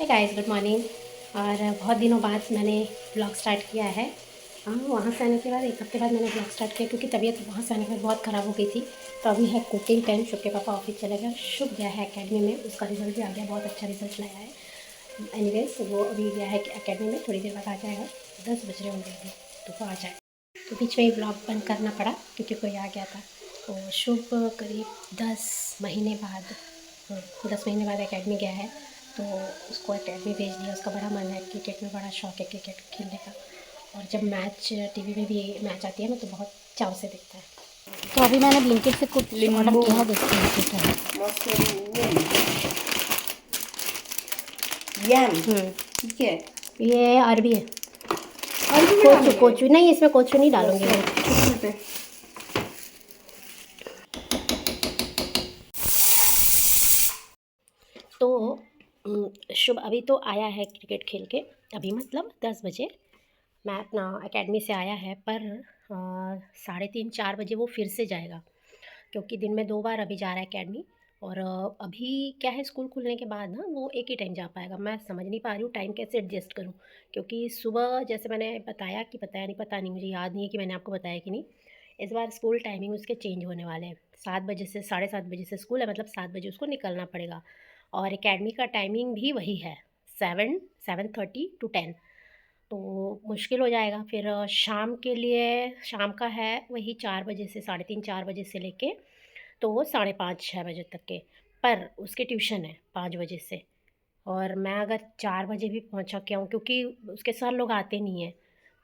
Guys, good morning. और बहुत दिनों बाद मैंने ब्लॉग स्टार्ट किया है। हाँ, वहाँ से आने के बाद 1 हफ्ते बाद मैंने ब्लॉग स्टार्ट किया क्योंकि तबीयत वहाँ से आने के बाद बहुत ख़राब हो गई थी। तो अभी है कुकिंग टाइम। शुभ के पापा ऑफिस चले गए, शुभ गया है एकेडमी में, उसका रिजल्ट भी आ गया, बहुत अच्छा रिजल्ट लाया है। एनीवेज वो अभी गया है एकेडमी में, थोड़ी देर बाद आ जाएगा। 10 बज रहे होंगे अभी, तो वो आ जाए। तो बीच में ही ब्लॉग बंद करना पड़ा क्योंकि कोई आ गया था। तो शुभ करीब 10 महीने बाद 10 महीने बाद एकेडमी गया है। तो उसको एकेडमी भेज दिया। उसका बड़ा मन है, क्रिकेट में बड़ा शौक है क्रिकेट खेलने का। और जब मैच टीवी में भी मैच आती है ना तो बहुत चाव से देखता है। तो अभी मैंने ब्लिंकिट से कुछ ऑर्डर किया है, देखते हैं क्या है। ठीक है, ये अरबी है। कोचू कोचू नहीं, इसमें कोचू नहीं डालूंगी मैं। तो शुभ अभी तो आया है क्रिकेट खेल के, अभी मतलब 10 बजे मैं अपना एकेडमी से आया है। पर 3:30-4 बजे वो फिर से जाएगा क्योंकि दिन में 2 बार अभी जा रहा है एकेडमी। और अभी क्या है, स्कूल खुलने के बाद ना वो एक ही टाइम जा पाएगा। मैं समझ नहीं पा रही हूँ टाइम कैसे एडजस्ट करूँ, क्योंकि सुबह जैसे मैंने बताया कि बताया नहीं, पता नहीं, मुझे याद नहीं है कि मैंने आपको बताया कि नहीं। इस बार स्कूल टाइमिंग उसके चेंज होने वाले हैं। 7 बजे से 7:30 बजे से स्कूल है, मतलब 7 बजे उसको निकलना पड़ेगा। और एकेडमी का टाइमिंग भी वही है, 7:30 to 10। तो मुश्किल हो जाएगा फिर। शाम के लिए शाम का है वही 4 बजे से 3:30-4 बजे से लेके तो वो 5:30-6 बजे तक के। पर उसके ट्यूशन है 5 बजे से। और मैं अगर 4 बजे भी पहुंचा के आऊँ, क्योंकि उसके सर लोग आते नहीं हैं,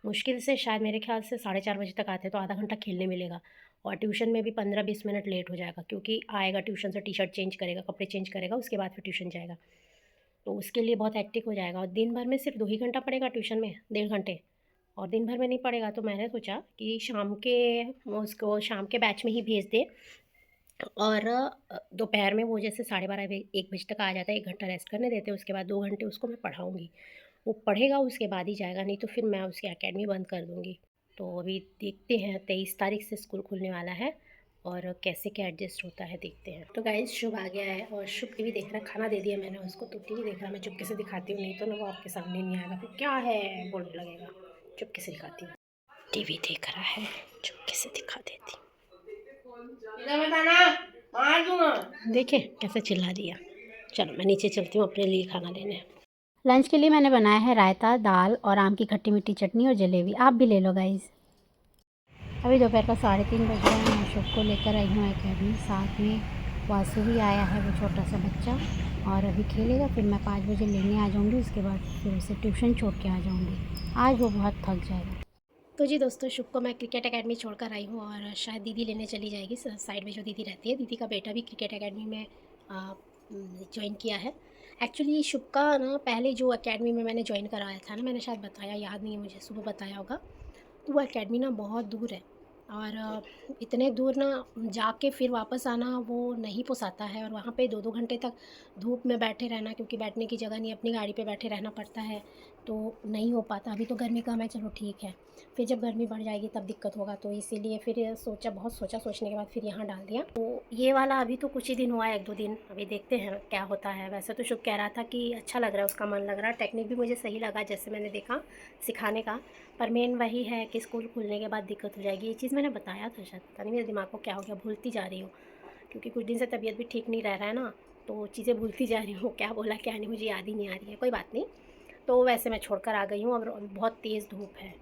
मुश्किल से शायद मेरे ख्याल से 4:30 बजे तक आते हैं, तो आधा घंटा खेलने मिलेगा। और ट्यूशन में भी 15-20 मिनट लेट हो जाएगा, क्योंकि आएगा ट्यूशन से, टी शर्ट चेंज करेगा, कपड़े चेंज करेगा, उसके बाद फिर ट्यूशन जाएगा। तो उसके लिए बहुत हेक्टिक हो जाएगा। और दिन भर में सिर्फ 2 ही घंटा पड़ेगा ट्यूशन में, 1.5 घंटे। और दिन भर में नहीं पड़ेगा, तो मैंने सोचा कि शाम के उसको शाम के बैच में ही भेज दे। और दोपहर में वो जैसे 12:30-1 बजे तक आ जाता है, 1 घंटा रेस्ट करने देते हैं, उसके बाद 2 घंटे उसको मैं पढ़ाऊँगी। वो पढ़ेगा उसके बाद ही जाएगा, नहीं तो फिर मैं उसकी एकेडमी बंद कर दूँगी। तो अभी देखते हैं, 23 तारीख से स्कूल खुलने वाला है और कैसे क्या एडजस्ट होता है देखते हैं। तो गाइस, शुभ आ गया है और शुभ टीवी देख रहा है। खाना दे दिया मैंने उसको, तो टीवी देख रहा है। मैं चुपके से दिखाती हूँ, नहीं तो ना वो आपके सामने नहीं आएगा, फिर क्या है बोलने लगेगा। चुपके से दिखाती हूँ। टीवी देख रहा है, चुपके से दिखा देती। देखे कैसे चिल्ला दिया। चलो मैं नीचे चलती हूँ अपने लिए खाना लेने। लंच के लिए मैंने बनाया है रायता, दाल और आम की खट्टी मीठी चटनी और जलेबी। आप भी ले लो गाइस। अभी दोपहर का 3:30 बज रहा है। मैं शुभ को लेकर आई हूँ एकेडमी, साथ में वासु भी आया है, वो छोटा सा बच्चा। और अभी खेलेगा, फिर मैं 5 बजे लेने आ जाऊँगी, उसके बाद फिर उसे ट्यूशन छोड़ के आ जाऊँगी। आज वो बहुत थक जाएगा। तो जी दोस्तों, शुभ को मैं क्रिकेट एकेडमी छोड़कर आई हूँ और शायद दीदी लेने चली जाएगी। साइड में जो दीदी रहती है, दीदी का बेटा भी क्रिकेट एकेडमी में ज्वाइन किया है। एक्चुअली शुभ का ना पहले जो एकेडमी में मैंने ज्वाइन कराया था ना, मैंने शायद बताया, याद नहीं है मुझे, सुबह बताया होगा। तो वो एकेडमी ना बहुत दूर है। और इतने दूर ना जाके फिर वापस आना वो नहीं पोसाता है। और वहाँ पे 2-2 घंटे तक धूप में बैठे रहना, क्योंकि बैठने की जगह नहीं, अपनी गाड़ी पे बैठे रहना पड़ता है, तो नहीं हो पाता। अभी तो गर्मी कम है, चलो ठीक है, फिर जब गर्मी बढ़ जाएगी तब दिक्कत होगा। तो इसीलिए फिर सोचा, बहुत सोचा, सोचने के बाद फिर यहाँ डाल दिया। तो ये वाला अभी तो कुछ ही दिन हुआ है, 1-2 दिन, अभी देखते हैं क्या होता है। वैसे तो शुभ कह रहा था कि अच्छा लग रहा है, उसका मन लग रहा है, टेक्निक भी मुझे सही लगा जैसे मैंने देखा सिखाने का। पर मेन वही है कि स्कूल खुलने के बाद दिक्कत हो जाएगी। ये चीज़ मैंने बताया था शायद, पता नहीं मेरे दिमाग को क्या हो गया, भूलती जा रही हूँ, क्योंकि कुछ दिन से तबीयत भी ठीक नहीं रह रहा है ना, तो चीज़ें भूलती जा रही हूँ, क्या बोला क्या नहीं मुझे याद ही नहीं आ रही है। कोई बात नहीं। तो वैसे मैं छोड़कर आ गई हूँ। और बहुत तेज़ धूप है,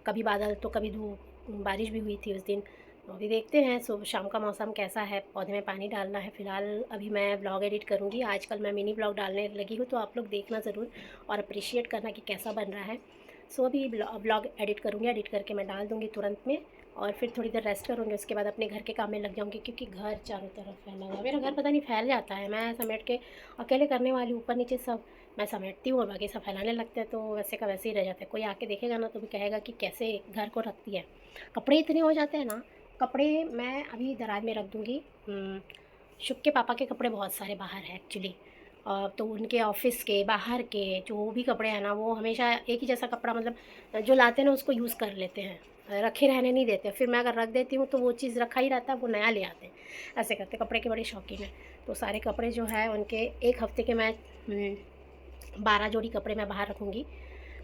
कभी बादल तो कभी धूप, बारिश भी हुई थी उस दिन। तो अभी देखते हैं सुबह शाम का मौसम कैसा है, पौधे में पानी डालना है। फ़िलहाल अभी मैं व्लॉग एडिट करूँगी, आजकल मैं मिनी व्लॉग डालने लगी हूँ, तो आप लोग देखना ज़रूर और अप्रिशिएट करना कि कैसा बन रहा है। सो अभी व्लॉग एडिट करूँगी, एडिट करके मैं डाल दूँगी तुरंत में। और फिर थोड़ी देर रेस्ट करूँगी, उसके बाद अपने घर के काम में लग जाऊँगी, क्योंकि घर चारों तरफ फैला हुआ है। मेरा घर पता नहीं फैल जाता है, मैं समेट के अकेले करने वाली, ऊपर नीचे सब मैं समेटती हूँ और बाकी सब फैलाने लगते हैं, तो वैसे का वैसे ही रह जाता है। कोई आके देखेगा ना तो भी कहेगा कि कैसे घर को रखती है। कपड़े इतने हो जाते हैं ना, कपड़े मैं अभी दराज में रख दूँगी। शुभ के पापा के कपड़े बहुत सारे बाहर हैं एक्चुअली। तो उनके ऑफिस के बाहर के जो भी कपड़े हैं ना, वो हमेशा एक ही जैसा कपड़ा, मतलब जो लाते हैं ना उसको यूज़ कर लेते हैं, रखे रहने नहीं देते। फिर मैं अगर रख देती हूँ तो वो चीज़ रखा ही रहता है, वो नया ले आते हैं, ऐसे करते। कपड़े के बड़े शौकीन हैं। तो सारे कपड़े जो है उनके 1 हफ्ते के मैं 12 जोड़ी कपड़े मैं बाहर रखूँगी।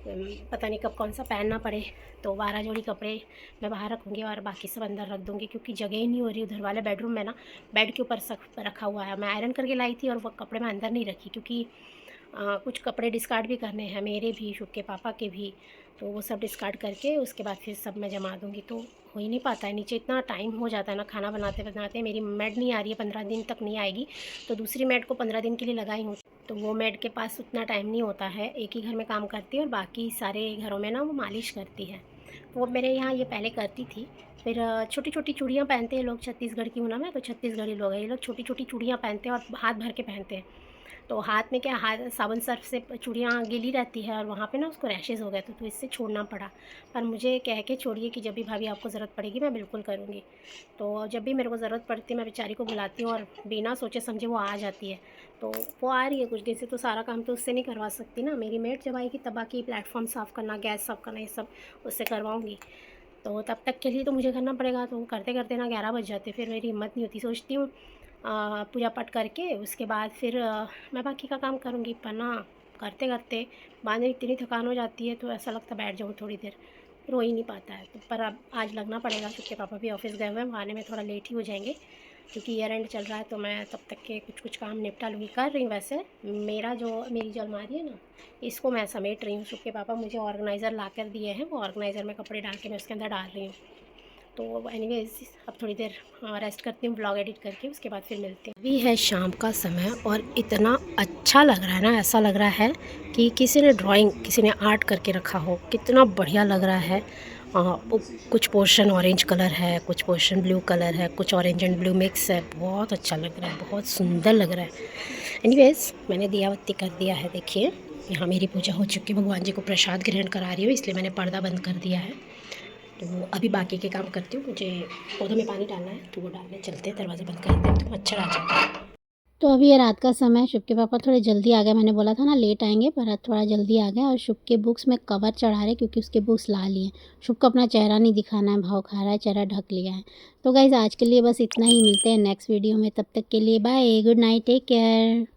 पता नहीं कब कौन सा पहनना पड़े, तो 12 जोड़ी कपड़े मैं बाहर रखूँगी और बाकी सब अंदर रख दूँगी, क्योंकि जगह ही नहीं हो रही उधर वाले बेडरूम में ना। बेड के ऊपर सब रखा हुआ है, मैं आयरन करके लाई थी और वो कपड़े मैं अंदर नहीं रखी, क्योंकि कुछ कपड़े डिस्कार्ड भी करने हैं, मेरे भी, शुभ के पापा के भी। तो वो सब डिस्कार्ड करके उसके बाद फिर सब मैं जमा दूँगी। तो हो ही नहीं पाता है, नीचे इतना टाइम हो जाता है ना खाना बनाते बनाते। मेरी मेड नहीं आ रही है, 15 दिन तक नहीं आएगी, तो दूसरी मेड को 15 दिन के लिए लगाई हूँ। तो वो मेड के पास उतना टाइम नहीं होता है, एक ही घर में काम करती है और बाकी सारे घरों में ना वो मालिश करती है। वो मेरे यहाँ ये पहले करती थी। फिर छोटी छोटी चूड़ियाँ पहनते हैं लोग, छत्तीसगढ़ की हूँ ना मैं, तो छत्तीसगढ़ी लोग हैं ये लोग, छोटी छोटी चूड़ियाँ पहनते हैं और हाथ भर के पहनते हैं। तो हाथ में क्या, हाथ साबुन सर्फ से चूड़ियाँ गीली रहती है और वहाँ पे ना उसको रैशेज़ हो गए थे, तो इससे छोड़ना पड़ा। पर मुझे कह के छोड़िए कि जब भी भाभी आपको ज़रूरत पड़ेगी मैं बिल्कुल करूँगी। तो जब भी मेरे को ज़रूरत पड़ती है मैं बेचारी को बुलाती हूँ और बिना सोचे समझे वो आ जाती है। तो वो आ रही है कुछ दिन से, तो सारा काम तो उससे नहीं करवा सकती ना। मेरी मेड जब आएगी तब बाकी प्लेटफॉर्म साफ़ करना, गैस साफ़ करना, ये सब उससे करवाऊँगी। तो तब तक के लिए तो मुझे करना पड़ेगा। तो करते करते ना 11 बज जाते, फिर मेरी हिम्मत नहीं होती। सोचती हूँ पूजा पाठ करके उसके बाद फिर मैं बाकी का काम करूँगी, पर ना करते करते बाद में इतनी थकान हो जाती है, तो ऐसा लगता बैठ जाऊँ थोड़ी देर, फिर हो ही नहीं पाता है। तो पर अब आज लगना पड़ेगा, क्योंकि पापा भी ऑफिस गए हुए हैं, आने में थोड़ा लेट ही हो जाएंगे, क्योंकि ईयर एंड चल रहा है। तो मैं तब तक के कुछ कुछ काम निपटा लूँगी। कर रही हूँ वैसे, मेरी जो अलमारी है ना, इसको मैं समेट रही हूँ। उसके पापा मुझे ऑर्गेनाइज़र ला कर दिए हैं, वो ऑर्गेनाइज़र में कपड़े डाल के मैं उसके अंदर डाल रही हूँ। तो एनीवेज अब थोड़ी देर रेस्ट करती हूँ, ब्लॉग एडिट करके, उसके बाद फिर मिलते हैं। अभी है शाम का समय और इतना अच्छा लग रहा है ना, ऐसा लग रहा है कि किसी ने आर्ट करके रखा हो। कितना बढ़िया लग रहा है। कुछ पोर्शन ऑरेंज कलर है, कुछ पोर्शन ब्लू कलर है, कुछ ऑरेंज एंड ब्लू मिक्स है। बहुत अच्छा लग रहा है, बहुत सुंदर लग रहा है। एनीवेज मैंने दिया बत्ती कर दिया है। देखिए यहाँ मेरी पूजा हो चुकी है, भगवान जी को प्रसाद ग्रहण करा रही हूँ, इसलिए मैंने पर्दा बंद कर दिया है। तो अभी बाकी के काम करती हूँ। मुझे पौधों में पानी डालना है, तो वो डालने चलते हैं। दरवाज़ा बंद कर देती हूँ, मच्छर आ जाता है। तो अभी ये रात का समय, शुभ के पापा थोड़े जल्दी आ गए। मैंने बोला था ना लेट आएंगे, पर थोड़ा जल्दी आ गए और शुभ के बुक्स में कवर चढ़ा रहे, क्योंकि उसके बुक्स ला लिए। शुभ को अपना चेहरा नहीं दिखाना है, भाव खा रहा है, चेहरा ढक लिया है। तो गाइज़ आज के लिए बस इतना ही, मिलते हैं नेक्स्ट वीडियो में। तब तक के लिए bye, good night, take care.